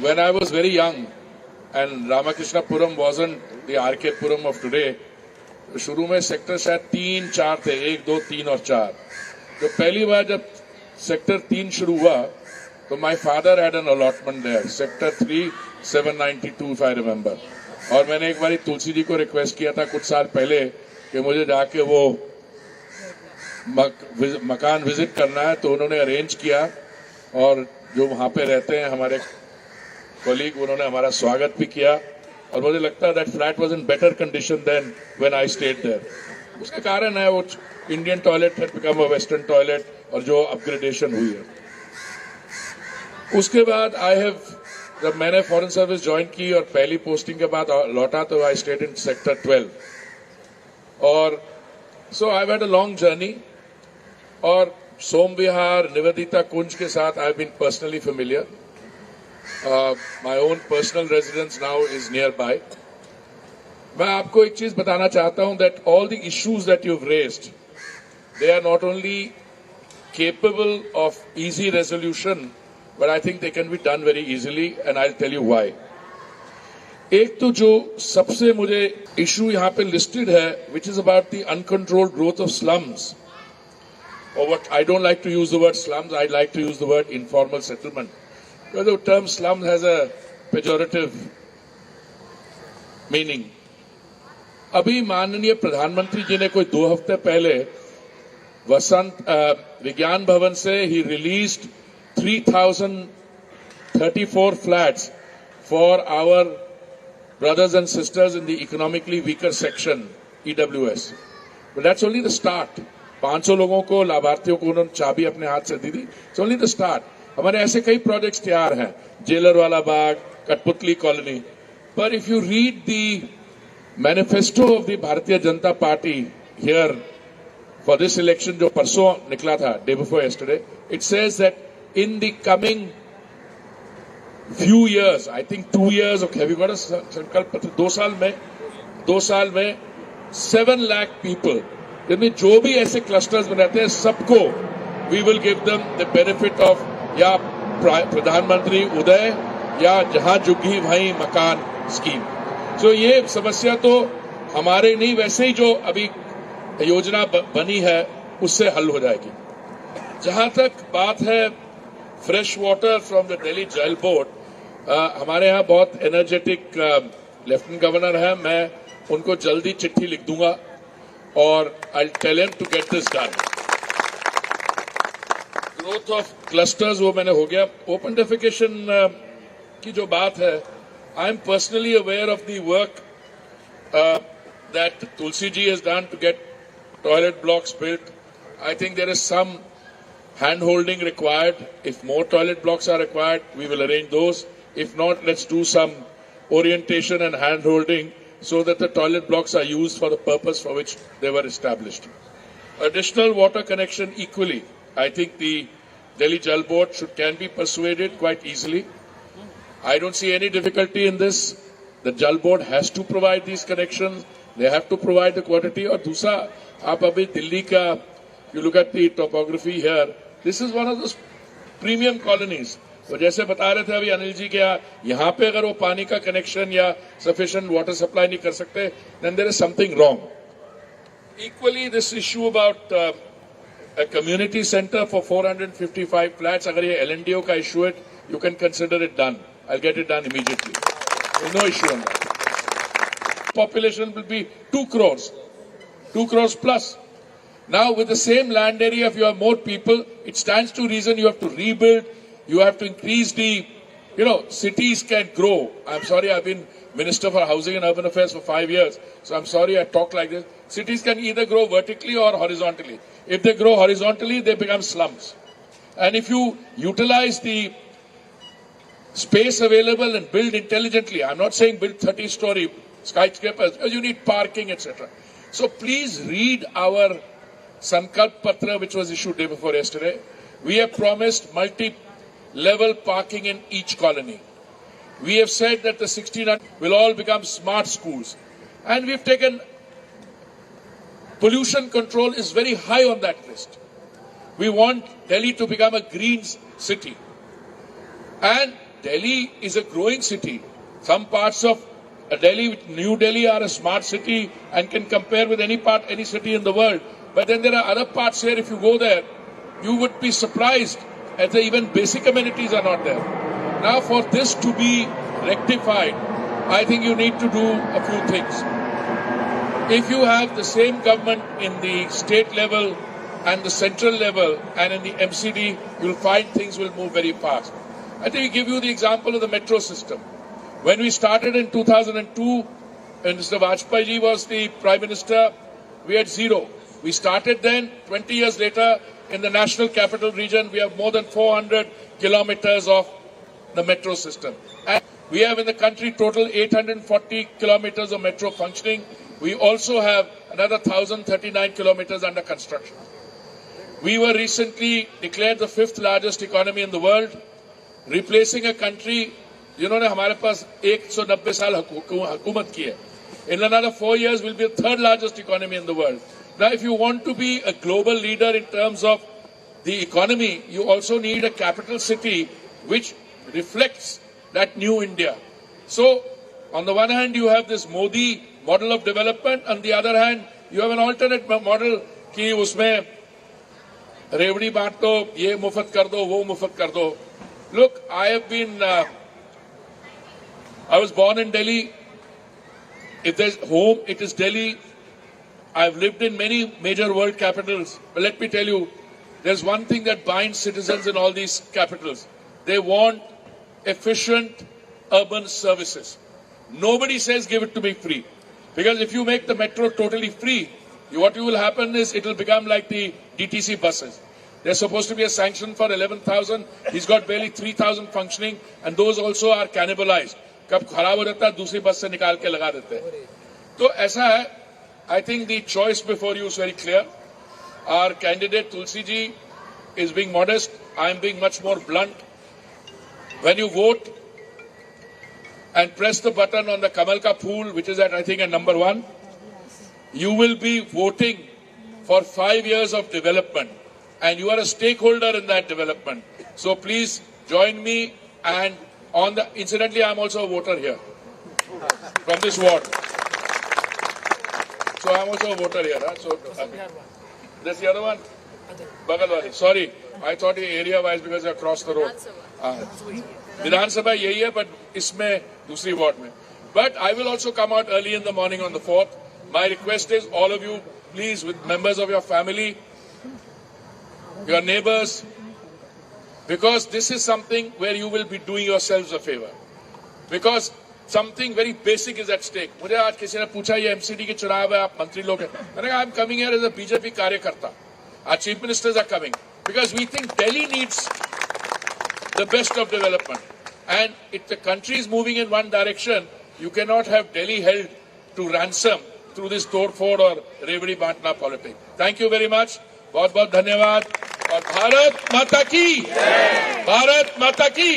when I was very young and Ramakrishnapuram wasn't the RK Puram of today, तो शुरू में sector शायद 3-4 थे, 1, 2, 3 और 4. तो पहली बार जब सेक्टर 3 शुरू हुआ तो my father had an allotment there, sector 3, 792 if I remember. और मैंने एक बार तुलसी जी को रिक्वेस्ट किया था कुछ साल पहले कि मुझे जाके वो मकान विजिट करना है, तो उन्होंने अरेंज किया और जो वहां पे रहते हैं हमारे कॉलीग, उन्होंने हमारा स्वागत भी किया और मुझे लगता है that flat was in better condition than when I stayed there. उसका कारण है वो Indian toilet had become a western toilet और जो अपग्रेडेशन हुई है. उसके बाद जब मैंने फॉरेन सर्विस ज्वाइन की और पहली पोस्टिंग के बाद लौटा तो आई स्टेड इन सेक्टर 12 और so I had a long journey और सोम विहार निवेदिता कुंज के साथ I have been personally familiar. My own personal residence now is nearby. मैं आपको एक चीज बताना चाहता हूं that all the issues that you have raised they are not only capable of easy resolution, but I think they can be done very easily, and I'll tell you why. एक तो जो सबसे मुझे इशू यहाँ पे listed है, which is about the uncontrolled growth of slums, or what I don't like to use the word slums, I like to use the word informal settlement, because the term slums has a pejorative meaning. अभी माननीय प्रधानमंत्री जी ने कोई 2 हफ्ते पहले विज्ञान भवन से he released 3,034 flats for our brothers and sisters in the economically weaker section, EWS. But that's only the start. 500 लोगों को, लाभार्थियों को उन्होंने चाबी अपने हाथ से दी थी. It's only the start. हमारे ऐसे कई प्रोजेक्ट्स तैयार हैं, जेलर वाला बाग, कठपुतली colony. But if you read the manifesto of the Bharatiya Janata Party here for this election, जो परसों निकला था, day before yesterday, it says that in the coming few years, I think 2 years, okay, have you got a संकल्प पत्र? 2 साल में 7 lakh people, जिनमें जो भी ऐसे क्लस्टर्स बनाते हैं, सबको we will give them the benefit of या प्रधानमंत्री उदय या जहां जुगी वहीं मकान स्कीम. So ये समस्या तो हमारे नहीं, वैसे ही जो अभी योजना बनी है उससे हल हो जाएगी. जहां तक बात है fresh water from the Delhi जल बोर्ड, हमारे यहाँ बहुत एनर्जेटिक लेफ्टिनेंट गवर्नर है. मैं उनको जल्दी चिट्ठी लिख दूंगा और I tell him to get this done. Growth of clusters वो मैंने हो गया. ओपन डेफिकेशन की जो बात है, I am personally aware of the work that Tulsi ji has done to get toilet blocks built. I think there is some hand-holding required. If more toilet blocks are required, we will arrange those. If not, let's do some orientation and hand-holding so that the toilet blocks are used for the purpose for which they were established. Additional water connection equally. I think the Delhi Jal Board can be persuaded quite easily. I don't see any difficulty in this. The Jal Board has to provide these connections. They have to provide the quantity. और दूसरा, आप अभी दिल्ली का, you look at the topography here, this is one of those premium colonies. तो जैसे बता रहे थे अभी अनिल जी के यहाँ पे अगर वो पानी का कनेक्शन या sufficient water supply नहीं कर सकते, then there is something wrong. Equally, this issue about a community center for 455 flats, अगर ये LNDO का issue है, you can consider it done. I'll get it done immediately. There's no issue on that. Population will be 2 crores plus. Now with the same land area, if you have more people, it stands to reason you have to rebuild, you have to increase the, cities can grow. I'm sorry, I've been Minister for Housing and Urban Affairs for 5 years, so I'm sorry I talk like this. Cities can either grow vertically or horizontally. If they grow horizontally, they become slums. And if you utilize the space available and build intelligently, I'm not saying build 30-story skyscrapers, because you need parking, etc. So please read our Sankalp Patra, which was issued day before yesterday. We have promised multi-level parking in each colony. We have said that the 1600 will all become smart schools. And we've taken pollution control is very high on that list. We want Delhi to become a green city. And Delhi is a growing city. Some parts of Delhi, New Delhi are a smart city and can compare with any city in the world. But then there are other parts here, if you go there, you would be surprised as even basic amenities are not there. Now for this to be rectified, I think you need to do a few things. If you have the same government in the state level and the central level and in the MCD, you'll find things will move very fast. I think we give you the example of the metro system. When we started in 2002, when Mr. Vajpayee ji was the Prime Minister, we had zero. We started then, 20 years later, in the National Capital Region, we have more than 400 kilometers of the metro system. And we have in the country total 840 kilometers of metro functioning. We also have another 1,039 kilometers under construction. We were recently declared the 5th largest economy in the world, replacing a country जिन्होंने हमारे पास 190 साल हुकूमत की है. In another 4 years, we'll be the 3rd largest economy in the world. Now, if you want to be a global leader in terms of the economy, you also need a capital city which reflects that new India. So, on the one hand, you have this Modi model of development. On the other hand, you have an alternate model कि उसमें रेवड़ी बांट दो, ये मुफ्त कर दो, वो मुफ्त कर दो. Look, I was born in Delhi. If there's home, it is Delhi. I've lived in many major world capitals. But let me tell you, there's one thing that binds citizens in all these capitals. They want efficient urban services. Nobody says give it to me free. Because if you make the metro totally free, what will happen is it will become like the DTC buses. There's supposed to be a sanction for 11,000. He's got barely 3,000 functioning, and those also are cannibalized. कब खराब हो जाता है दूसरी बस से निकाल के लगा देते हैं. तो ऐसा है. I think the choice before you is very clear. Our candidate Tulsi ji is being modest. I am being much more blunt. When you vote and press the button on the Kamal ka Phool, which is at I think at number 1, you will be voting for 5 years of development, and you are a stakeholder in that development. So please join me. And incidentally, I am also a voter here from this ward. So I am also a voter here. So this the other one, Bagal wali. Sorry, I thought area wise because I crossed the road. Vidhan Sabha yahi hai, but isme dusri ward mein. But I will also come out early in the morning on the 4th. My request is all of you, please, with members of your family, your neighbors, because this is something where you will be doing yourselves a favor. Because something very basic is at stake. मुझे आज किसी ने पूछा ये MCD के चुनाव है, आप मंत्री लोग हैं. मैंने कहा I'm coming here as a BJP कार्यकर्ता. Our chief ministers are coming because we think Delhi needs the best of development. And if the country is moving in one direction, you cannot have Delhi held to ransom through this tod-fod or revdi bantna politics. Thank you very much. बहुत-बहुत धन्यवाद. और भारत माता की, भारत माता की.